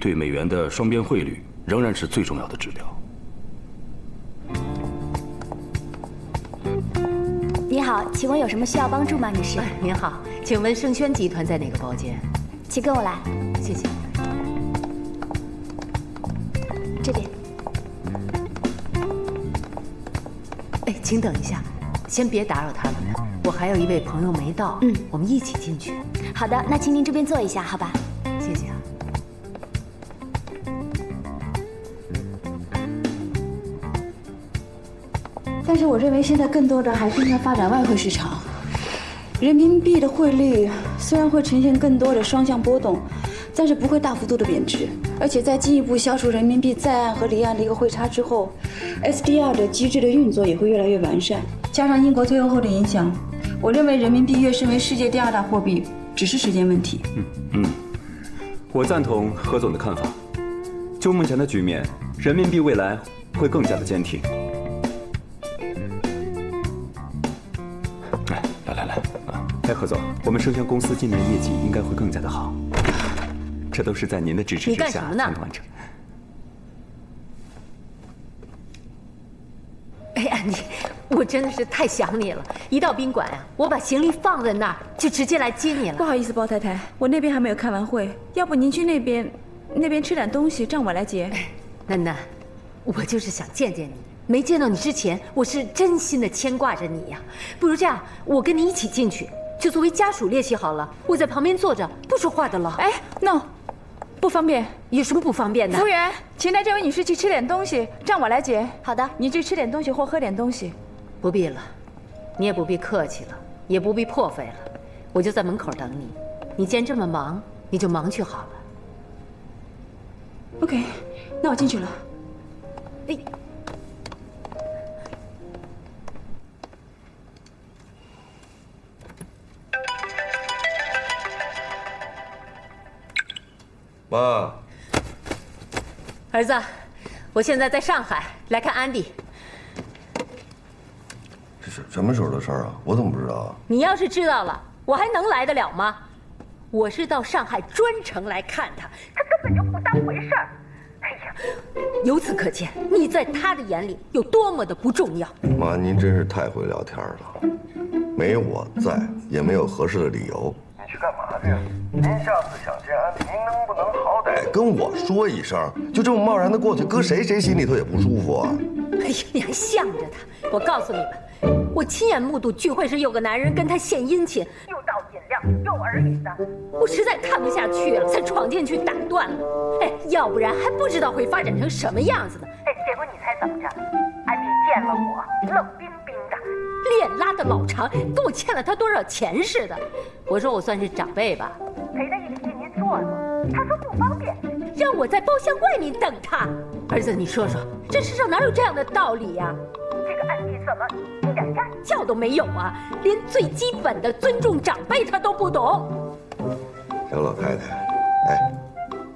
对美元的双边汇率仍然是最重要的指标。你好，请问有什么需要帮助吗，女士？您好，请问盛轩集团在哪个包间？请跟我来，谢谢。这边。哎，请等一下，先别打扰他们，我还有一位朋友没到，我们一起进去。好的，那请您这边坐一下，好吧？谢谢啊。但是我认为现在更多的还是应该发展外汇市场。人民币的汇率虽然会呈现更多的双向波动，但是不会大幅度的贬值。而且在进一步消除人民币在岸和离岸的一个汇差之后 ，SDR 的机制的运作也会越来越完善。加上英国退欧后的影响，我认为人民币跃升为世界第2大货币只是时间问题。我赞同何总的看法。就目前的局面，人民币未来会更加的坚挺。来啊！哎，何总，我们盛轩公司今年业绩应该会更加的好，这都是在您的支持之下才能完成。哎呀，我真的是太想你了！一到宾馆啊，我把行李放在那儿，就直接来接你了。不好意思，包太太，我那边还没有开完会，要不您去那边吃点东西，让我来接。楠楠，我就是想见见你。没见到你之前，我是真心的牵挂着你呀。不如这样，我跟你一起进去，就作为家属练习好了。我在旁边坐着，不说话的了。哎 ，no， 不方便。有什么不方便的？服务员，请带这位女士去吃点东西，让我来接。好的，你去吃点东西或喝点东西。不必了，你也不必客气了，也不必破费了，我就在门口等你。你既然这么忙，你就忙去好了。OK， 那我进去了。哎。妈，儿子，我现在在上海来看安迪。这是什么时候的事儿啊？我怎么不知道啊？你要是知道了，我还能来得了吗？我是到上海专程来看他，他根本就不当回事儿。哎呀，由此可见，你在他的眼里有多么的不重要。妈，您真是太会聊天了，没有我在，也没有合适的理由。你去干嘛去？您下次想见安迪，您能不能好歹跟我说一声？就这么贸然的过去，搁谁心里头也不舒服啊！哎呀，你还向着他！我告诉你们，我亲眼目睹聚会时有个男人跟他献殷勤，又倒饮料又耳语的，我实在看不下去了，才闯进去打断了。哎，要不然还不知道会发展成什么样子呢。哎，结果你猜怎么着？安迪见了我，冷冰冰的，脸拉得老长，跟我欠了他多少钱似的。我说我算是长辈吧，陪他一起进去坐坐。他说不方便，让我在包厢外面等他。儿子，你说说，这世上哪有这样的道理呀？这个安迪怎么一点家教都没有啊？连最基本的尊重长辈他都不懂。小老太太，哎，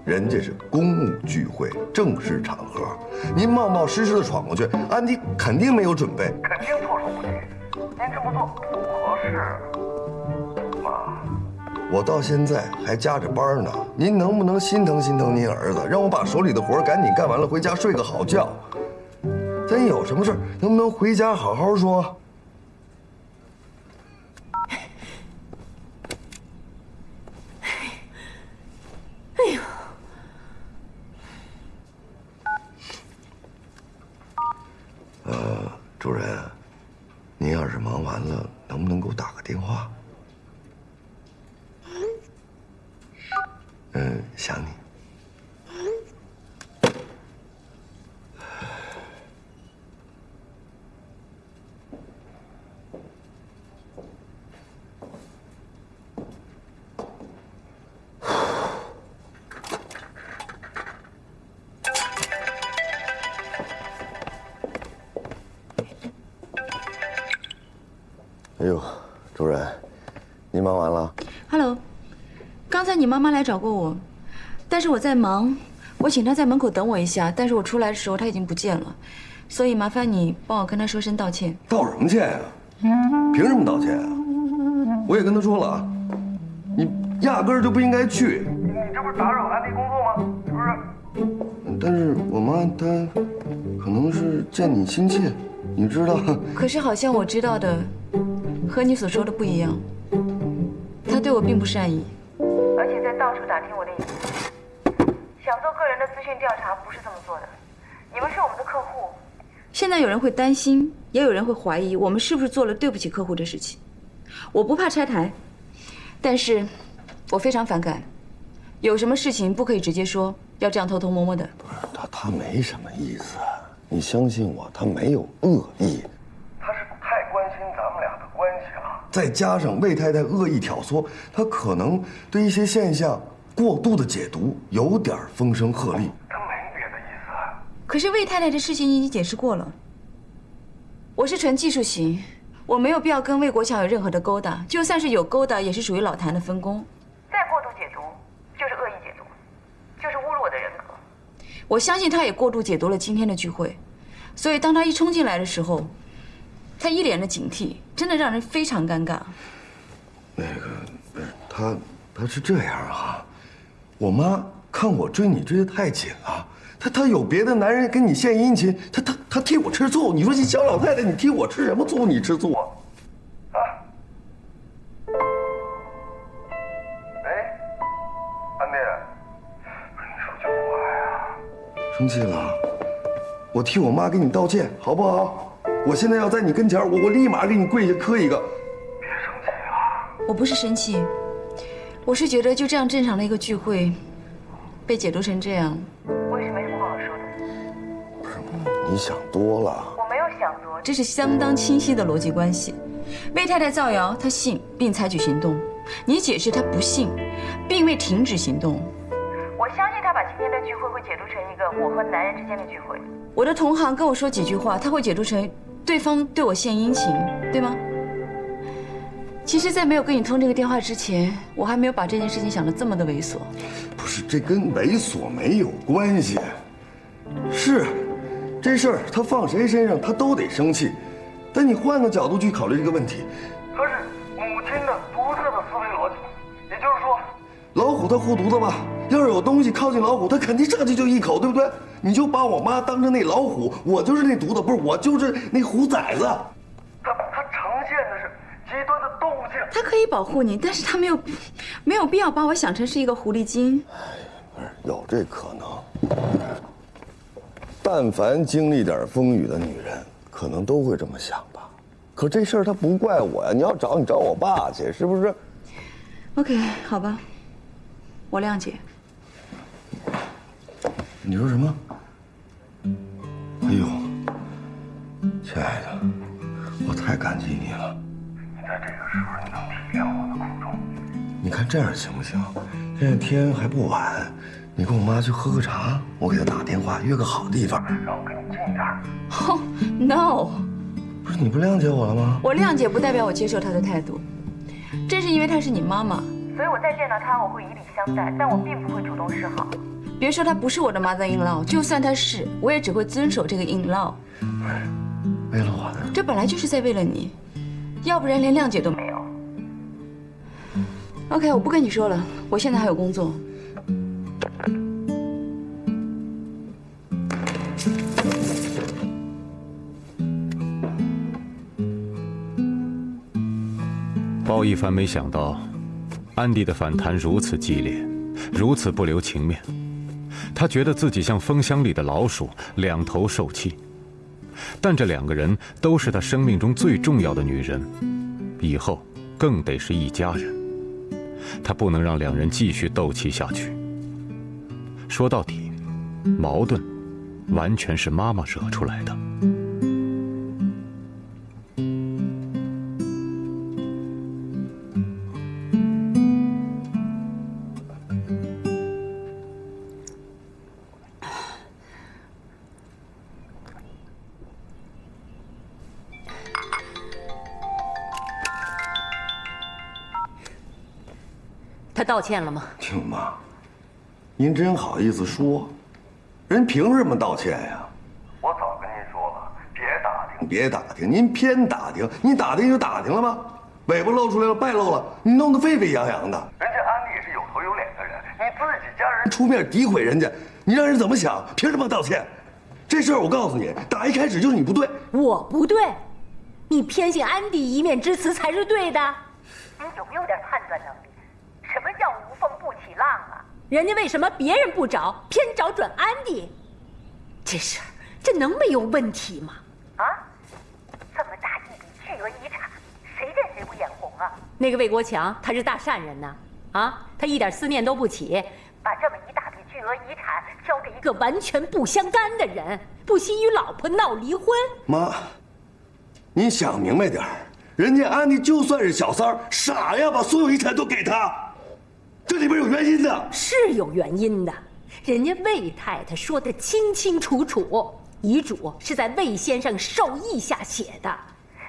人家是公务聚会，正式场合，您冒冒失失的闯过去，安迪肯定没有准备，肯定措手不及。您这么做不合适。妈，我到现在还加着班呢，您能不能心疼心疼您儿子，让我把手里的活赶紧干完了，回家睡个好觉？咱有什么事能不能回家好好说？哎呦！主任，您要是忙完了，能不能给我打个电话？想你。哎呦，主任，您忙完了 Hello， 刚才你妈妈来找过我，但是我在忙，我请她在门口等我一下，但是我出来的时候她已经不见了，所以麻烦你帮我跟她说声道歉。道什么歉呀？凭什么道歉啊？我也跟她说了啊，你压根儿就不应该去。你这不是打扰安迪工作吗？是不是？但是我妈她可能是见你心切，你知道。可是好像我知道的和你所说的不一样，她对我并不善意，而且在到处打听我的隐私。想做个人的资讯调查，不是这么做的。你们是我们的客户。现在有人会担心，也有人会怀疑我们是不是做了对不起客户的事情。我不怕拆台，但是我非常反感，有什么事情不可以直接说，要这样偷偷摸摸的。不是他没什么意思，你相信我，他没有恶意。他是太关心咱们俩的关系了，再加上魏太太恶意挑唆，他可能对一些现象过度的解读，有点风声鹤唳。他没别的意思。可是魏太太的事情已经解释过了，我是纯技术型，我没有必要跟魏国强有任何的勾搭，就算是有勾搭，也是属于老谭的分工。再过度解读，就是恶意解读，就是侮辱我的人格。我相信他也过度解读了今天的聚会，所以当他一冲进来的时候，他一脸的警惕，真的让人非常尴尬。那个不是他是这样啊，我妈看我追你追得太紧了，她有别的男人跟你献殷勤，她替我吃醋。你说这小老太太，你替我吃什么醋？你吃醋啊？啊？哎，安迪，你说句话呀。生气了？我替我妈给你道歉，好不好？我现在要在你跟前，我立马给你跪下磕一个。别生气了。我不是生气，我是觉得就这样正常的一个聚会，被解读成这样。我也是没什么不好说的。不是，你想多了。我没有想多。这是相当清晰的逻辑关系。魏太太造谣，她信并采取行动；你解释她不信，并未停止行动。我相信他把今天的聚会会解读成一个我和男人之间的聚会。我的同行跟我说几句话，他会解读成对方对我献殷勤，对吗？其实，在没有跟你通这个电话之前，我还没有把这件事情想得这么的猥琐。不是，这跟猥琐没有关系。是，这事儿他放谁身上他都得生气。但你换个角度去考虑这个问题，他是母亲的独特的思维逻辑，也就是说，老虎它护犊子吧，要是有东西靠近老虎，它肯定上去就一口，对不对？你就把我妈当成那老虎，我就是那犊子，不是我就是那虎崽子。它呈现的是极端的动物性。他可以保护你，但是他没有必要把我想成是一个狐狸精。不是，有这可能。但凡经历点风雨的女人，可能都会这么想吧。可这事儿他不怪我呀，你要找你找我爸去，是不是 ？OK， 好吧，我谅解。你说什么？哎呦，亲爱的，我太感激你了。你在这个时候你能体谅我的苦衷。你看这样行不行？现在天还不晚，你跟我妈去喝个茶，我给她打电话约个好地方，让我跟你近一点。Oh no！ 不是你不谅解我了吗？我谅解不代表我接受她的态度，正是因为她是你妈妈，所以我再见到她，我会以礼相待，但我并不会主动示好。别说她不是我的 mother in law， 就算她是，我也只会遵守这个 in law。为了我的，这本来就是在为了你，要不然连谅解都没有。OK， 我不跟你说了，我现在还有工作。包一凡没想到，安迪的反弹如此激烈，如此不留情面。他觉得自己像蜂箱里的老鼠，两头受气。但这两个人都是他生命中最重要的女人，以后更得是一家人。他不能让两人继续斗气下去。说到底，矛盾完全是妈妈惹出来的。他道歉了吗？听妈，您真好意思说，人凭什么道歉呀？我早跟您说了，别打听，您偏打听，你打听就打听了吧，尾巴露出来了，败露了，你弄得沸沸扬扬的。人家安迪也是有头有脸的人，你自己家人人出面诋毁人家，你让人怎么想？凭什么道歉？这事儿我告诉你，打一开始就是你不对。我不对，你偏信安迪一面之词才是对的。你有没有点判断能力？什么叫无风不起浪啊？人家为什么别人不找，偏找准安迪？这事儿这能没有问题吗？啊，这么大一笔巨额遗产，谁见谁不眼红啊？那个魏国强他是大善人呐，啊，他一点思念都不起，把这么一大笔巨额遗产交给一个完全不相干的人，不惜与老婆闹离婚。妈，你想明白点儿，人家安迪就算是小三儿，傻呀，把所有遗产都给他，这里边有原因的。是有原因的，人家魏太太说的清清楚楚，遗嘱是在魏先生授意下写的。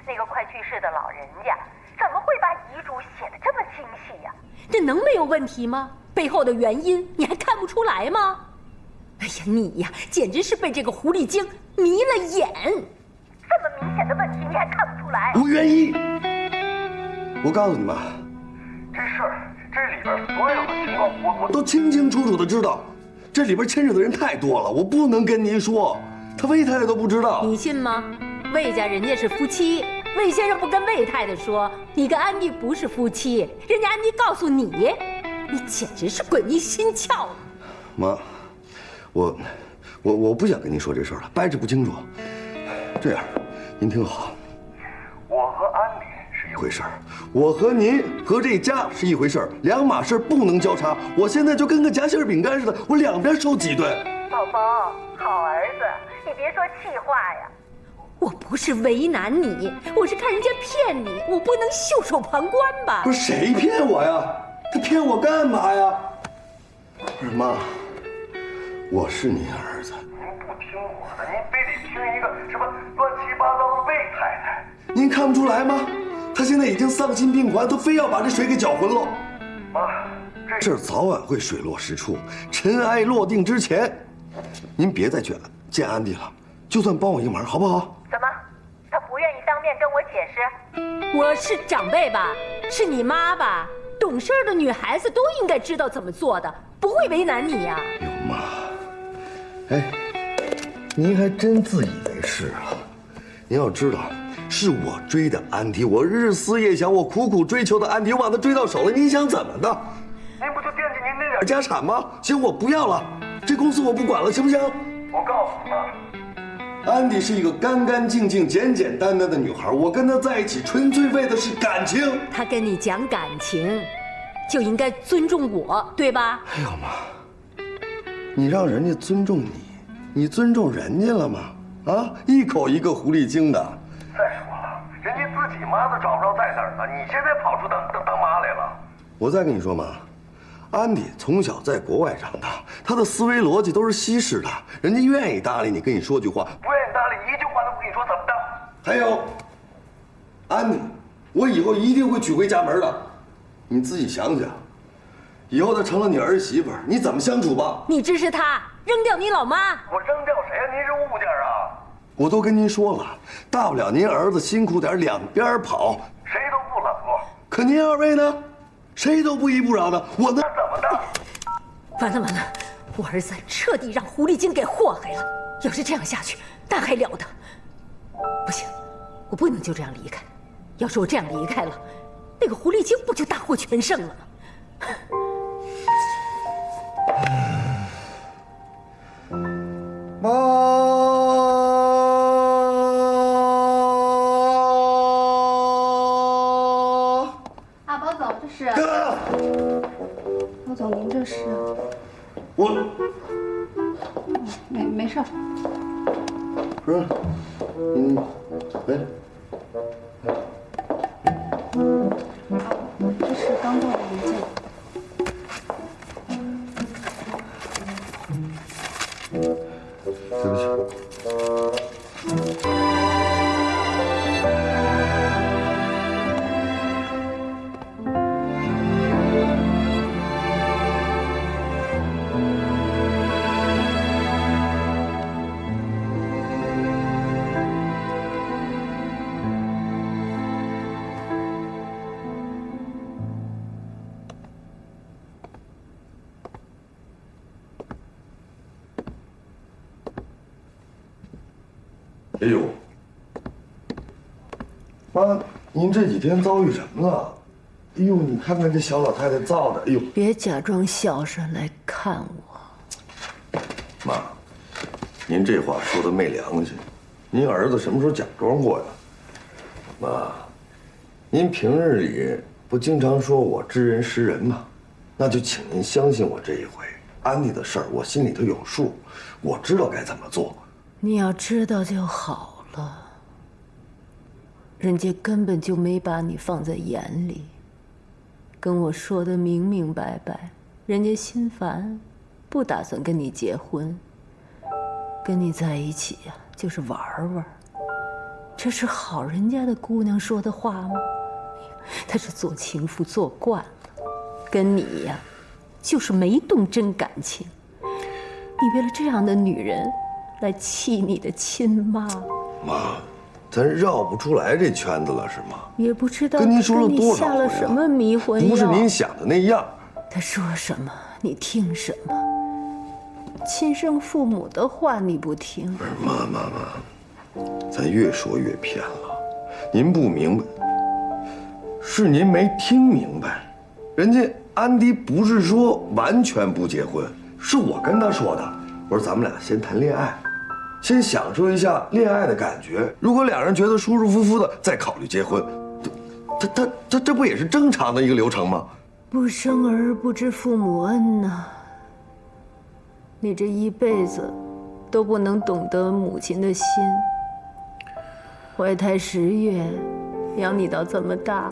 那个快去世的老人家，怎么会把遗嘱写得这么清晰呀？这能没有问题吗？背后的原因你还看不出来吗？哎呀，你呀，简直是被这个狐狸精迷了眼。这么明显的问题你还看不出来？吴元一，我告诉你们，这事儿这里边所有的情况，我都清清楚楚的知道，这里边牵扯的人太多了，我不能跟您说，他魏太太都不知道。你信吗？魏家人家是夫妻，魏先生不跟魏太太说，你跟安迪不是夫妻，人家安迪告诉你，你简直是鬼迷心窍。妈，我不想跟您说这事儿了，掰扯不清楚。这样，您听好，我和安迪是一回事儿，我和您和这家是一回事儿，两码事不能交叉。我现在就跟个夹心饼干似的，我两边受几顿。宝宝，好儿子，你别说气话呀。我不是为难你，我是看人家骗你，我不能袖手旁观吧？不是谁骗我呀？他骗我干嘛呀？不是妈，我是您儿子。您不听我的，您非得听一个什么乱七八糟的魏太太。您看不出来吗？他现在已经丧心病狂，他非要把这水给搅浑了。妈，这事儿早晚会水落石出，尘埃落定之前，您别再去见安迪了，就算帮我一忙，好不好？怎么，他不愿意当面跟我解释？我是长辈吧，是你妈吧？懂事的女孩子都应该知道怎么做的，不会为难你呀。哟妈，哎，您还真自以为是啊！您要知道，是我追的安迪，我日思夜想，我苦苦追求的安迪，我把他追到手了，您想怎么的？您不就惦记您那点家产吗？行，我不要了，这公司我不管了，行不行？我告诉你妈。安迪是一个干干净净、简简单单的女孩，我跟她在一起纯粹为的是感情。她跟你讲感情，就应该尊重我，对吧？哎呦妈，你让人家尊重你，你尊重人家了吗？啊，一口一个狐狸精的。再说了，人家自己妈都找不着在哪儿呢，你现在跑出当妈来了。我再跟你说嘛，安迪从小在国外长大，他的思维逻辑都是西式的，人家愿意搭理你，跟你说句话，不愿意搭理，一句话都不跟你说，怎么的？还有，安迪，我以后一定会娶回家门的，你自己想想，以后她成了你儿媳妇儿，你怎么相处吧？你支持他扔掉你老妈？我扔掉谁呀？您是物件啊！我都跟您说了，大不了您儿子辛苦点，两边跑，谁都不冷落。可您二位呢？谁都不依不饶的，我呢？那怎么的？完了完了，我儿子彻底让狐狸精给祸害了。要是这样下去，那还了得！不行，我不能就这样离开。要是我这样离开了，那个狐狸精不就大获全胜了吗？妈。啊，包总，这是。哥，包总，您这是？我没事儿。不是，哎，这是刚到的文件。对不起。哎呦，妈，您这几天遭遇什么了？哎呦，你看看这小老太太造的，哎呦！别假装孝顺来看我。妈，您这话说的没良心。您儿子什么时候假装过呀？妈，您平日里不经常说我知人识人吗？那就请您相信我这一回，安迪的事儿我心里头有数，我知道该怎么做。你要知道就好了。人家根本就没把你放在眼里，跟我说的明明白白，人家心烦，不打算跟你结婚，跟你在一起呀，就是玩玩。这是好人家的姑娘说的话吗？她是做情妇做惯了，跟你呀，就是没动真感情。你为了这样的女人，来气你的亲妈。妈，咱绕不出来这圈子了是吗？也不知道跟您说了多少下了什么迷魂药，不是您想的那样。他说什么你听什么，亲生父母的话你不听。不是妈，咱越说越偏了。您不明白，是您没听明白。人家安迪不是说完全不结婚，是我跟他说的。我说咱们俩先谈恋爱，先享受一下恋爱的感觉。如果两人觉得舒舒服服的，再考虑结婚。他这不也是正常的一个流程吗？不生儿不知父母恩呐。你这一辈子都不能懂得母亲的心。怀胎10月，养你到这么大，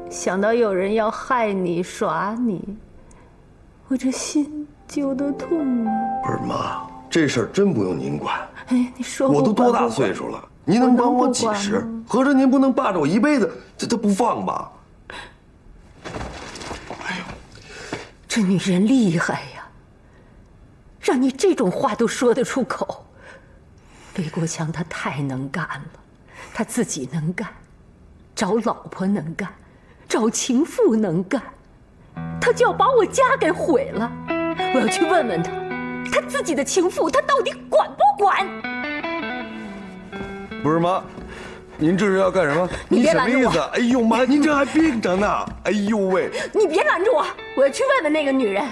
想到有人要害你耍你，我这心揪得痛啊！不是妈，这事儿真不用您管。哎，你说我都多大岁数了？您能管我几十？合着您不能霸着我一辈子，这不放吧？哎呦，这女人厉害呀！让你这种话都说得出口。魏国强他太能干了，他自己能干，找老婆能干，找情妇能干，他就要把我家给毁了。我要去问问他，他自己的情妇他到底管不管？不是妈，您这是要干什么？你别拦着我！什么意思？哎呦妈，您这还病着呢！哎呦喂！你别拦着我！我要去问问那个女人，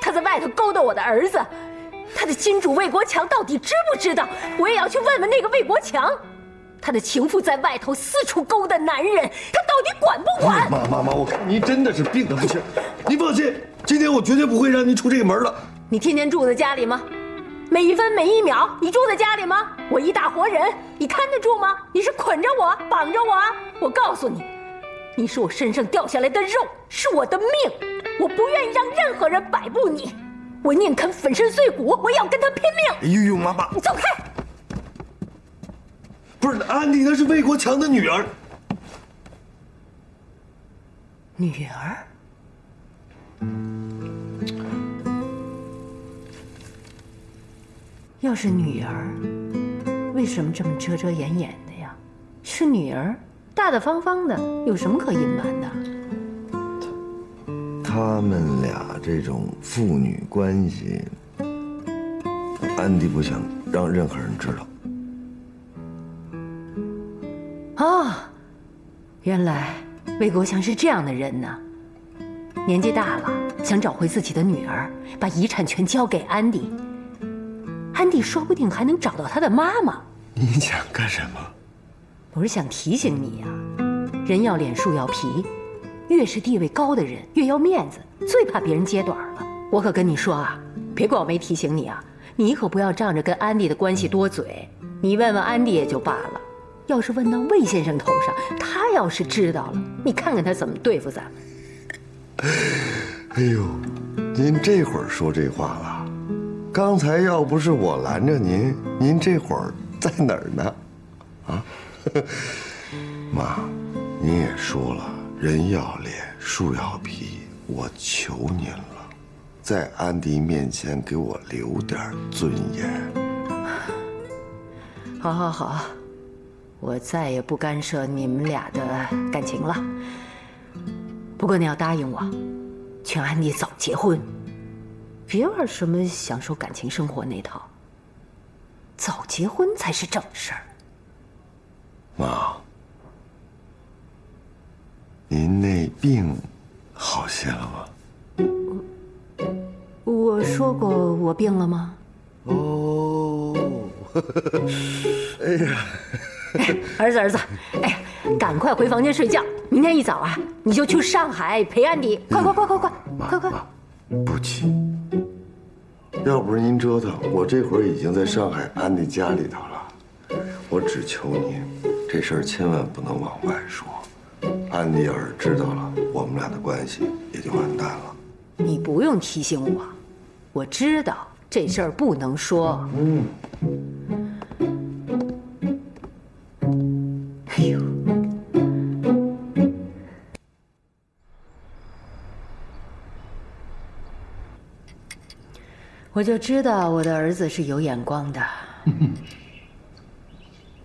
她在外头勾搭我的儿子，她的金主魏国强到底知不知道？我也要去问问那个魏国强，他的情妇在外头四处勾搭男人，他到底管不管？妈，我看您真的是病得不轻。您放心，今天我绝对不会让您出这个门的。你天天住在家里吗？每一分每一秒，你住在家里吗？我一大活人，你看得住吗？你是捆着我，绑着我啊！我告诉你，你是我身上掉下来的肉，是我的命，我不愿意让任何人摆布你，我宁肯粉身碎骨，我也要跟他拼命！哎呦妈，你走开！不是安迪，那是魏国强的女儿。女儿？要是女儿，为什么这么遮遮掩掩的呀？是女儿，大大方方的，有什么可隐瞒的？他们俩这种父女关系，安迪不想让任何人知道。哦，原来魏国强是这样的人呢。年纪大了，想找回自己的女儿，把遗产全交给安迪。安迪说不定还能找到他的妈妈。你想干什么？我是想提醒你呀，人要脸树要皮，越是地位高的人越要面子，最怕别人揭短了。我可跟你说啊，别怪我没提醒你啊，你可不要仗着跟安迪的关系多嘴。你问问安迪也就罢了，要是问到魏先生头上，他要是知道了，你看看他怎么对付咱们。哎呦，您这会儿说这话了？刚才要不是我拦着您，您这会儿在哪儿呢？啊，妈，您也说了，人要脸，树要皮，我求您了，在安迪面前给我留点尊严。好，我再也不干涉你们俩的感情了。不过你要答应我，劝安迪早结婚。别玩什么享受感情生活那套，早结婚才是正事儿。妈，您那病好些了吗？我说过我病了吗？哦，哎呀，儿子，哎呀，赶快回房间睡觉。明天一早啊，你就去上海陪安迪。快！不急，要不是您折腾，我这会儿已经在上海安迪家里头了。我只求您，这事儿千万不能往外说。安迪要是知道了，我们俩的关系也就完蛋了。你不用提醒我，我知道这事儿不能说。哎呦，我就知道我的儿子是有眼光的。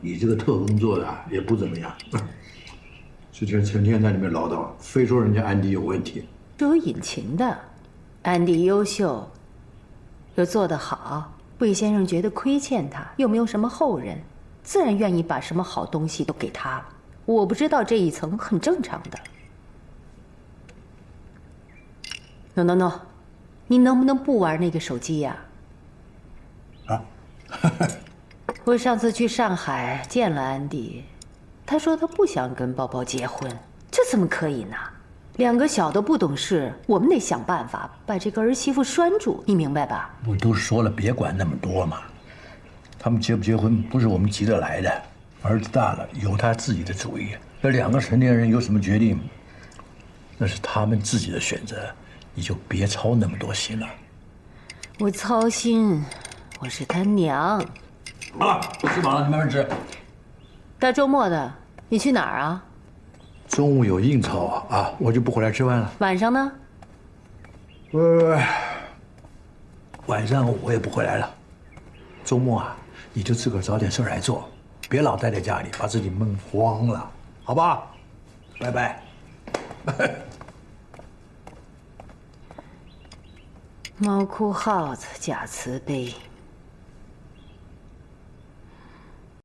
你这个特工做的也不怎么样，之前成天在里面唠叨，非说人家安迪有问题。是有隐情的，安迪优秀，又做得好，魏先生觉得亏欠他，又没有什么后人，自然愿意把什么好东西都给他了。我不知道这一层很正常的。No， 你能不能不玩那个手机呀？啊？我上次去上海见了安迪，他说他不想跟宝宝结婚，这怎么可以呢？两个小的不懂事，我们得想办法把这个儿媳妇拴住，你明白吧？我都说了，别管那么多嘛。他们结不结婚不是我们急着来的，儿子大了有他自己的主意。这两个成年人有什么决定，那是他们自己的选择，你就别操那么多心了。我操心，我是他娘。好了，我吃饱了，你慢慢吃。大周末的，你去哪儿啊？中午有应酬啊，我就不回来吃饭了。晚上呢？晚上我也不回来了。周末啊，你就自个儿找点事儿来做，别老待在家里，把自己闷慌了，好不好？拜拜。猫哭耗子假慈悲。